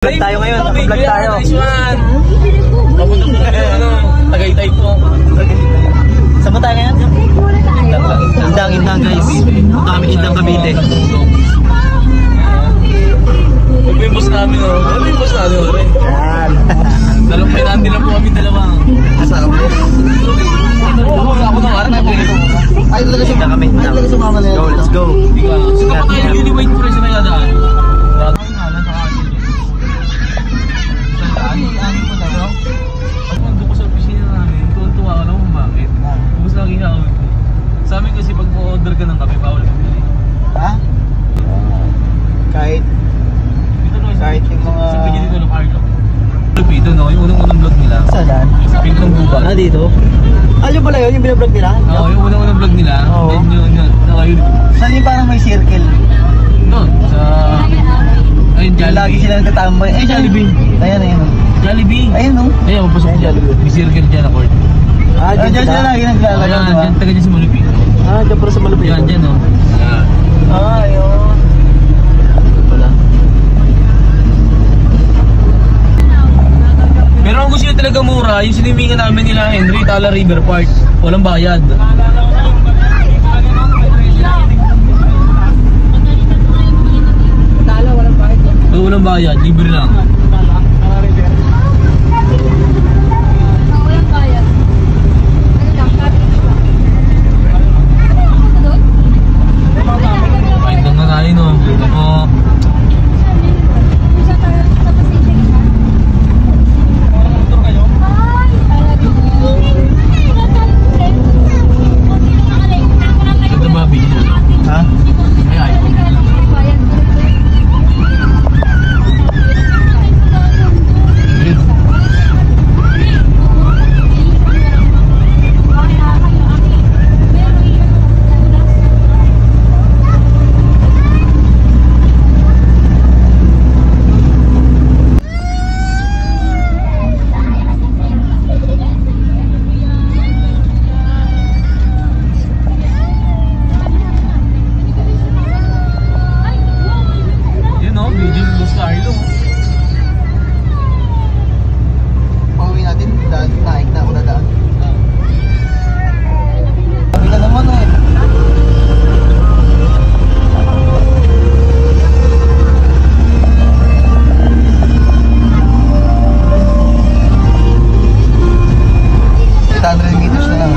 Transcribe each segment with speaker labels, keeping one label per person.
Speaker 1: Vlog tayo ngayon, vlog tayo.
Speaker 2: Nice one. Papunta po kayo, Tagaytay po.
Speaker 1: Saan ba tayo ngayon? Indang guys. Punta kami Indang Cavite.
Speaker 2: Huwag mo yung boss namin, o. Ano yung boss namin, o rin?
Speaker 1: Yan.
Speaker 2: Dalawang pinandi lang po kami dalawa.
Speaker 1: Kasama.
Speaker 2: Ako na nga rin, ako nito.
Speaker 1: Ay, talaga siya kami. Let's go, let's go.
Speaker 2: Sino pa kayo nililiwait ko rin sa nayadaan? Sa amin kasi pag mo-order ka ng kape, bawal bumili.
Speaker 1: Ha? Kahit yung mga...
Speaker 2: Sa pili dito ng Arlo. Dito no, yung unang-unang vlog nila.
Speaker 1: Saan?
Speaker 2: Sa Pintong Gubat.
Speaker 1: Ah, dito? Yung pala yun, yung binablog nila?
Speaker 2: Oo, yung unang-unang vlog nila.
Speaker 1: Oo.
Speaker 2: Yun.
Speaker 1: Saan yung parang may circle?
Speaker 2: Doon, sa... Ayun, Jollibee.
Speaker 1: Lagi sila nagtatambay.
Speaker 2: Ay, Jollibee.
Speaker 1: Ayan.
Speaker 2: Jollibee.
Speaker 1: Ayun, no?
Speaker 2: Ayun, mapasok dyan. May circle dyan na court.
Speaker 1: Dyan sila lagi naglalaro,
Speaker 2: Ayan,
Speaker 1: diba?
Speaker 2: dyan, taga dyan sa Malupit.
Speaker 1: Dyan pala sa Malupit.
Speaker 2: Yan, dyan, no? Ayan.
Speaker 1: Ayun. Wala.
Speaker 2: Pero ang gusto nyo talaga mura, yung sinimingan namin nila Henry, Tala River Park. Walang bayad.
Speaker 3: Tala, walang bayad.
Speaker 2: Walang bayad, libre lang. Kahit lang na tayo, no? Oo. Ito ba, bigyan mo, no?
Speaker 1: Ha?
Speaker 2: Ay, yun, no? Medium Bus Carlo.
Speaker 1: Pauwi natin, naik na ako na daan. Sabi ka naman eh. meters na lang.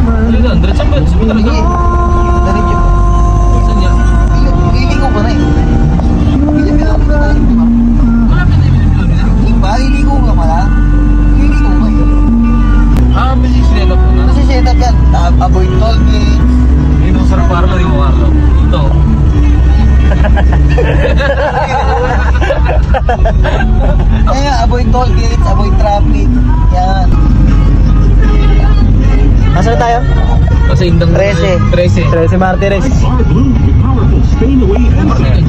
Speaker 2: Ano yun? Diretso ba? Saan ba talaga?
Speaker 1: Diretso.
Speaker 2: Saan yan?
Speaker 1: Iligo ko na eh. Iligo ko na lang, di ba?
Speaker 2: Malapit na yung binibilo nila.
Speaker 1: Diba? Iligo ka pala. Iligo ka eh.
Speaker 2: May sinelap mo na.
Speaker 1: Kasi set up yan. Avoid toll gates.
Speaker 2: Yun ang sarap para lang yung Carlo. Ito.
Speaker 1: Kaya avoid toll gates, avoid traffic. Yan. Nasaan tayo?
Speaker 2: Kasi indang
Speaker 1: 13 Martires.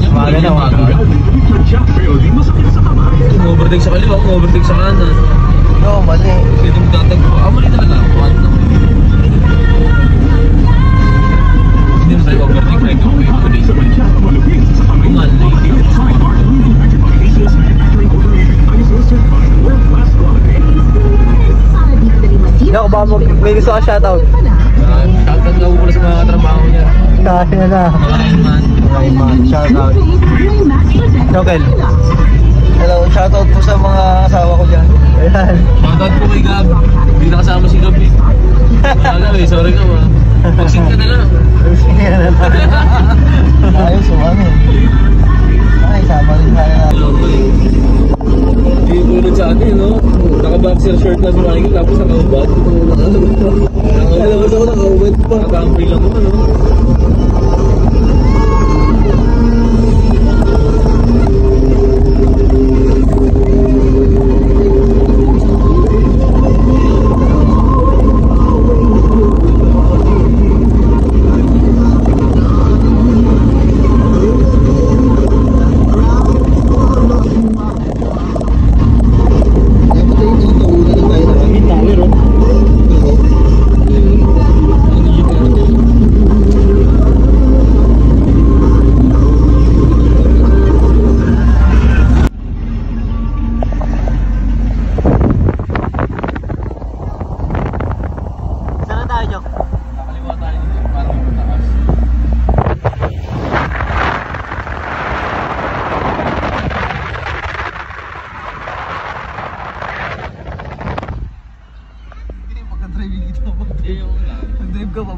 Speaker 2: Umaga na, umaga. Overtake sa kaliwa, overtake sa kanan.
Speaker 1: No, mali.
Speaker 2: Kasi ito magtatagpo. Mali talaga. Hindi na tayo overtake na ito. Mali.
Speaker 1: Ako ba mo, may gusto ka shoutout?
Speaker 2: Shoutout na po sa mga katrabaho niya.
Speaker 1: Kaya na.
Speaker 2: Rayman.
Speaker 1: Shoutout. Jokel. Hello, shoutout po sa mga asawa ko dyan. Ayan.
Speaker 2: Shoutout po kay Gab. Hindi nakasama si Gab eh. Gab eh, sorry ka ba? Pag-sing ka na lang.
Speaker 1: Ayos, ano eh. Ay, sama rin sana natin.
Speaker 2: Hindi tulad sa atin, no? Naka-boxer shirt na si Michael, tapos naka-ubad. Naka-ubad ako, naka-ubad pa. Naka-ampay lang ako, no?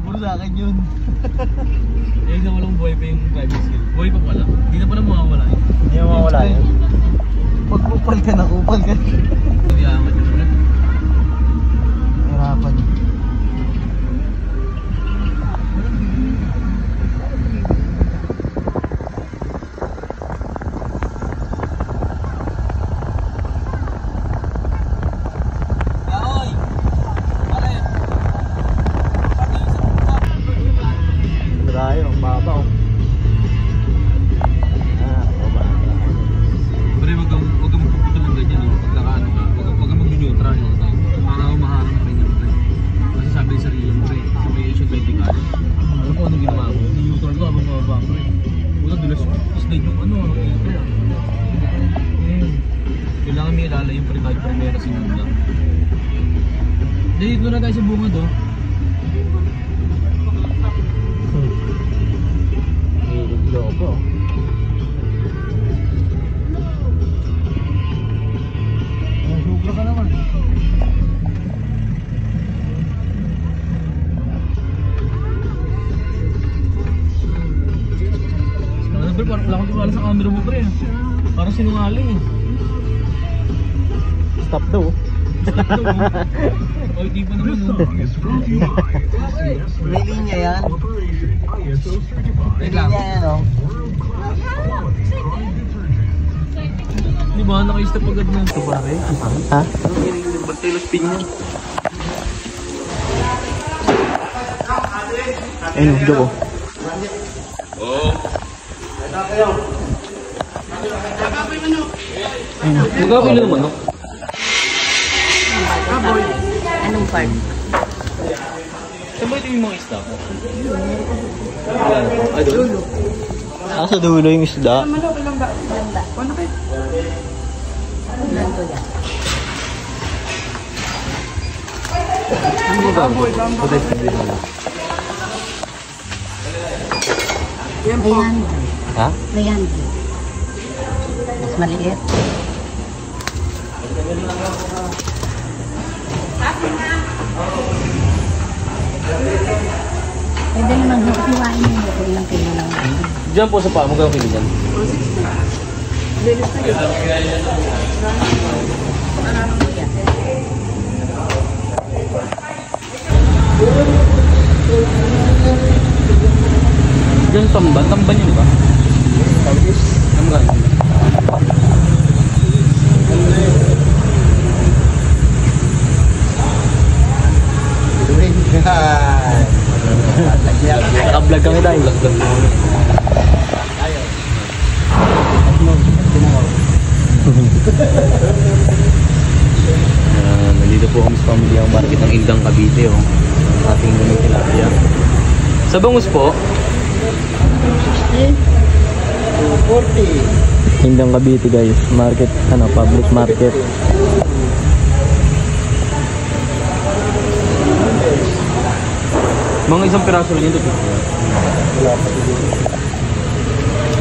Speaker 1: Puro sa akin yun.
Speaker 2: Eh, isang walang buhay pa yung driving skill. Buhay pa pala. Hindi na pala mawawala yun.
Speaker 1: Hindi mo mawala yun. Pag kupal ka na, kupal ka.
Speaker 2: Hindi amat yun ulit.
Speaker 1: Hirapan. Tayo, baba oh.
Speaker 2: Pre, wag kang magpuputol ng ganyan, no? Pag nakaano ka, wag kang mag-neutral, no? Para umaharang ka rin yung pre. Kasi sabi sa sarili mo, pre, sa may Asian 20 ka. Alam ko anong ginawa ko? Neutral ko habang mababa, pre. Una, dulas slide yung ano, pre. Kailangan may ilala yung pre, kahit primera sinunda. Dito na tayo sa bungad, oh.
Speaker 1: Loko. Sobra ka naman.
Speaker 2: Ano pre, parang wala akong tiwala sa camera mo pre. Parang sinungaling eh.
Speaker 1: Stop daw.
Speaker 2: O, hindi pa naman oh.
Speaker 1: May linya yan.
Speaker 2: Wait lang.
Speaker 1: Linya yan oh.
Speaker 2: Di ba naka-step agad na ito pare?
Speaker 1: Ha?
Speaker 2: Bagtay spin niya.
Speaker 1: Ayun, Joko.
Speaker 2: Oo. Magkakain na naman no?
Speaker 3: Baboy. Anong farm?
Speaker 2: Saan ba ito yung mga isda ko? Ay, doon.
Speaker 1: Nasa dulo yung isda.
Speaker 3: Landa. Lando yan.
Speaker 1: Baboy.
Speaker 3: Ayan.
Speaker 1: Ha?
Speaker 3: Ayan. Mas maliit. Pwede naman ho, hiwain mo ito ilang kilo lang.
Speaker 2: Diyan po sa paa, magkakain kilo dyan. Diyan tamban, tamban yun ba? Ano magkakain?
Speaker 1: Naka-vlog kami tayo.
Speaker 2: Nandito po kami sa pamilyang market ng Indang Cavite oh. Ating lumang tilapia. Sa bangus po?
Speaker 1: 40. Indang Cavite guys. Market, public market.
Speaker 2: Mga isang piraso lang yun ito.
Speaker 1: Wala pa siguro.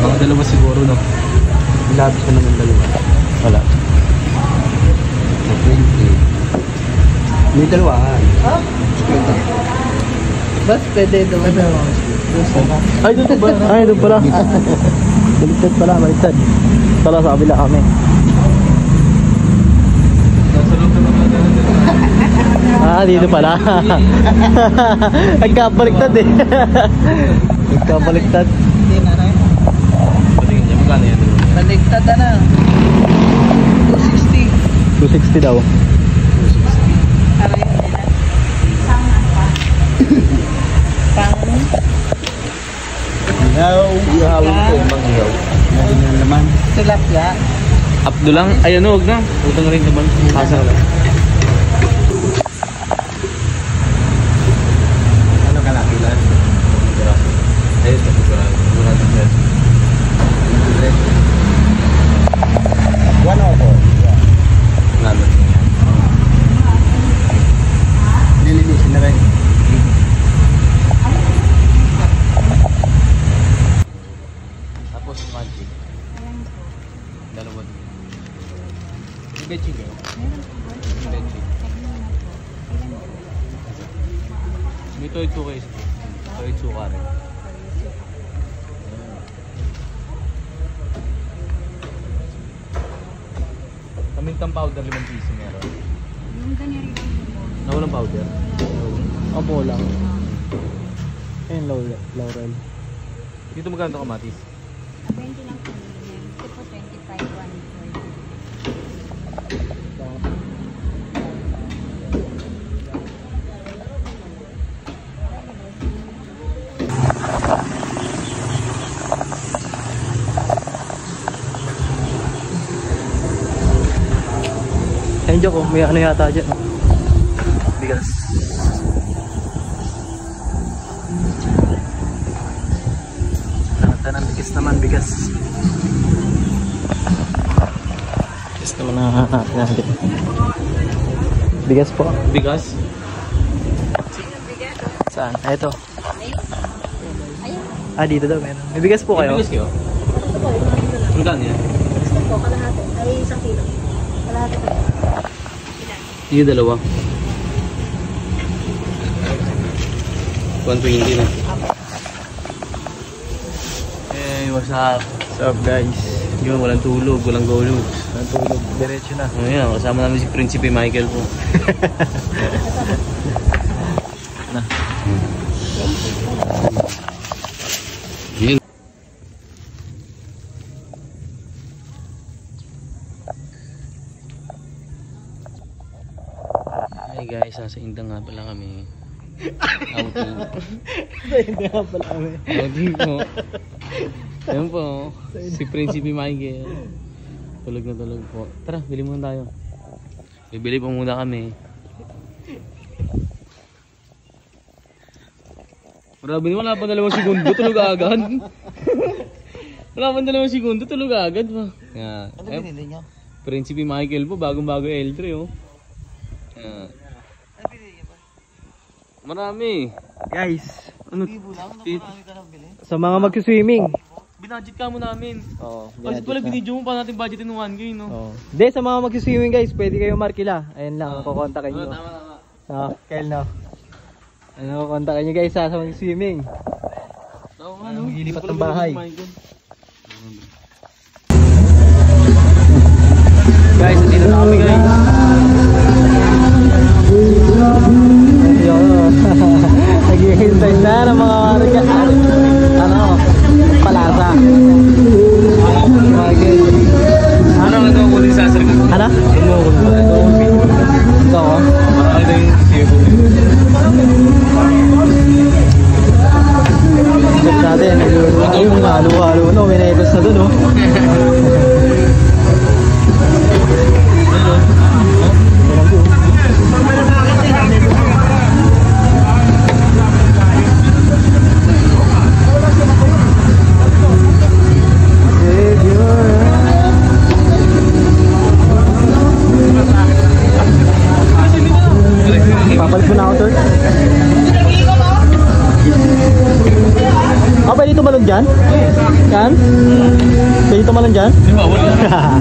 Speaker 2: Mga dalawa siguro no.
Speaker 1: Labis na naman dalawa. Wala. 20. May dalawahan. Ha? Bas pwede naman na.
Speaker 2: Ay, doon ba?
Speaker 1: Ay, doon pala. Baliktad pala, baliktad. Tala sa kabila kami.
Speaker 2: Nasa loob na mga
Speaker 1: Ah, dito pala. Nagkabaliktad eh. Nagkabaliktad. Hindi na rin.
Speaker 2: patingin niya, magkano yan?
Speaker 1: Baliktad na. 260. 260 daw. 260.
Speaker 3: Aray,
Speaker 1: Ihaw. Ihawin ko yung mag-ihaw. Meron yung laman. Tilapia.
Speaker 2: Abdo lang? Ay ano, huwag na. Utang rin naman. Kasa lang. Ano ka nakilan? Ayos na sigurado. Sigurado siya.
Speaker 1: 1 o 4.
Speaker 2: Nalan.
Speaker 1: Nilinisin na rin.
Speaker 2: Tapos magic. Dalawa. Bechi kayo? Bechi. May toy 2 kayo. Toy suka rin. Kamintang powder 5 piso meron.
Speaker 3: Yung ganyan rin.
Speaker 2: Na walang powder?
Speaker 1: Abo lang. Ayun, laurel.
Speaker 2: Dito magkano ito kamatis?
Speaker 3: 20 lang po. Ito po 25, 1.
Speaker 1: Ayun dyan ko, may ano yata dyan. Bigas. Nakata ng bigas naman, bigas. Bigas naman ang hanap natin. Bigas po.
Speaker 2: Bigas?
Speaker 1: Saan? Ah, ito. Ah, dito daw meron. May bigas po kayo?
Speaker 2: May bigas kayo? Magkano yan?
Speaker 3: Gusto po, kalahati. Ay, 1 kilo. Kalahati po.
Speaker 2: Yung dalawa. 120 na. Hey, what's up?
Speaker 1: What's up guys?
Speaker 2: Yun, walang tulog, walang gulog.
Speaker 1: Natulog. Diretso na.
Speaker 2: Ayan, kasama namin si Prinsipe Michael po.
Speaker 1: Na.
Speaker 2: Yun. Hi guys, nasa Indang nga pala kami. Outing.
Speaker 1: Hindi nga pala kami.
Speaker 2: Outing po. Ayun po, si Prinsipe Michael. Tulog na tulog po. Tara, bili muna tayo. Bibili po muna kami. Grabe, wala pa 2 segundo, tulog agad. Wala pa 2 segundo, tulog agad pa. Yan.
Speaker 1: Ano binili niyo?
Speaker 2: Prinsipe Michael po, bagong-bago L3 oh. Yan.
Speaker 1: Ano binili niyo ba?
Speaker 2: Marami.
Speaker 1: Guys,
Speaker 2: Ano?
Speaker 1: Bibo lang,
Speaker 2: Tit-
Speaker 1: nakarami ka nang bili.
Speaker 4: Sa mga mag-swimming.
Speaker 2: Binudget ka mo namin.
Speaker 1: Oo.
Speaker 2: Kasi pala binidyo mo pa natin budgetin ng 1K no?
Speaker 4: Oh. Hindi, sa mga mag-swimming guys, pwede kayo markila. Ayun lang, kukontakin nyo.
Speaker 2: Tama, tama.
Speaker 4: Kyle no. Ano, kukontakin nyo guys sa mag-swimming.
Speaker 2: Tama, ano?
Speaker 4: Maglilipat ng bahay.
Speaker 2: Guys, dito na kami guys.
Speaker 4: Naghihintay na ng mga palasa.
Speaker 2: Ano nga ito kulit sa asar ka?
Speaker 4: Ano?
Speaker 2: Ano mo kulit?
Speaker 4: Ito oh.
Speaker 2: Marami na yung siyo.
Speaker 4: Check natin. Ayun, halo-halo no. May naibas na dun oh. Papalit mo na ako, sir. Ah, pwede tumalon dyan? Yan? Pwede tumalon dyan?
Speaker 2: Di ba? Wala.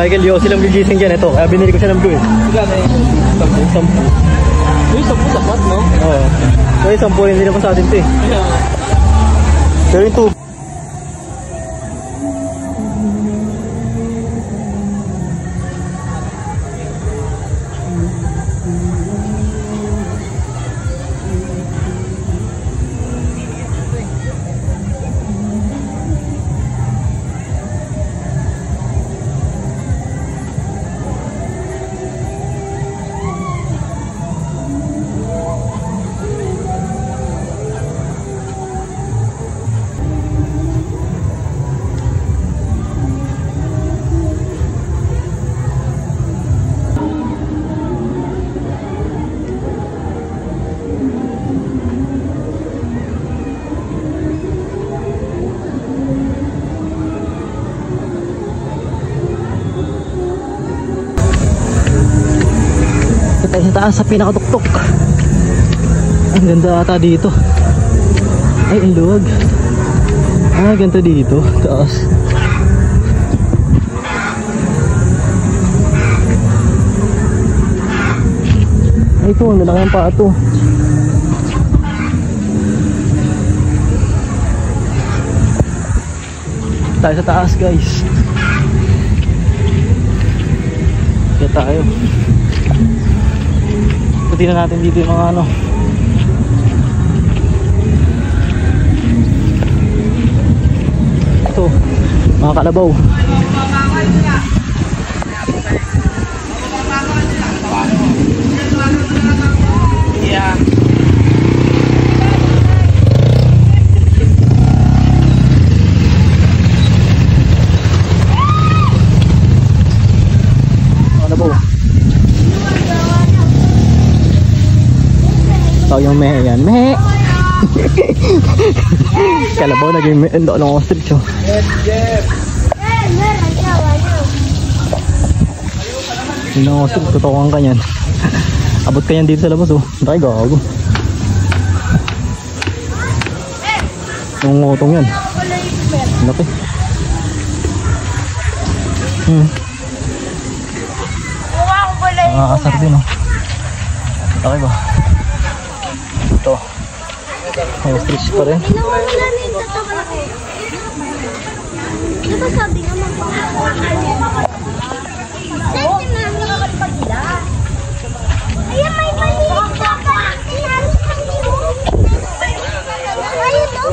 Speaker 4: Michael, Yossi lang gigising dyan. Ito, kaya binili ko siya ng blue eh.
Speaker 2: Gana eh. 10. Uy, 10 sapat, no?
Speaker 4: Oo. So yung 10 hindi naman sa atin ito eh. Pero yung tubig. Tayo sa taas sa pinakatuktok. Ang ganda ata dito. Ay, ang luwag. Ah, ganda dito. Taas. Ay, ito. Ang lalaki ng pato. Tayo sa taas, guys. Kaya tayo. Tingnan natin dito yung mga ano. Ito, mga kalabaw. Yeah. Kalabaw. Yung mehe yan. Mehe! Kalabaw naging mehe. Ang doon ostrich oh. Yun ang ostrich. Tutukan ka yan. Abot ka yan dito sa labas oh. Ay gago. Yung ngotong yan. Laki. Nakakasar din oh. Laki ba? Ito. May ostrich pa rin.
Speaker 3: Diba sabi nga magpapakakal? Saan si mami nakakalipat sila? Ayan, may maliit ka pa! Sinamit ang yun! Ayun o!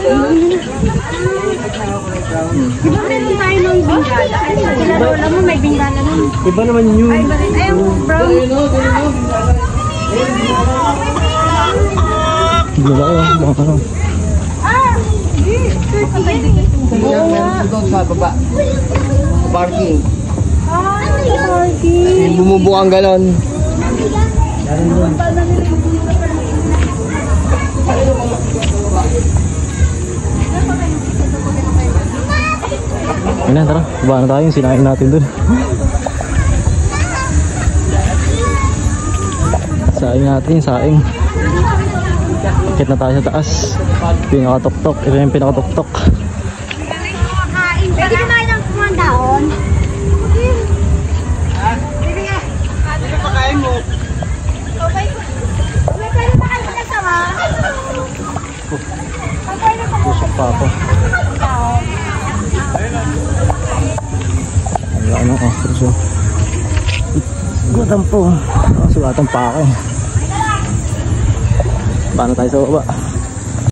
Speaker 3: Diba meron tayo ng bingala? Sila lola mo may bingala nun.
Speaker 4: Iba naman yun.
Speaker 3: Ayun, brown.
Speaker 4: Gila yun. Baka ano.
Speaker 1: Doon sa baba. Parking.
Speaker 3: Parking.
Speaker 1: Yung bumubukang ganon.
Speaker 4: Ayun na, tara. Baba na tayo yung sinain natin dun. Saing natin, saing. Akit na tayo sa taas. Pinakatok-tok. Ito yung pinakatok-tok.
Speaker 3: Pwede kumain ng mga daon? Pwede nga. Pwede pakain mo. Okay. Pwede pakain mo na sama.
Speaker 4: Pusok pa ako. Ang ano, ostrich oh. Gutang po. Sugatan pa ako. Paano tayo sa baba?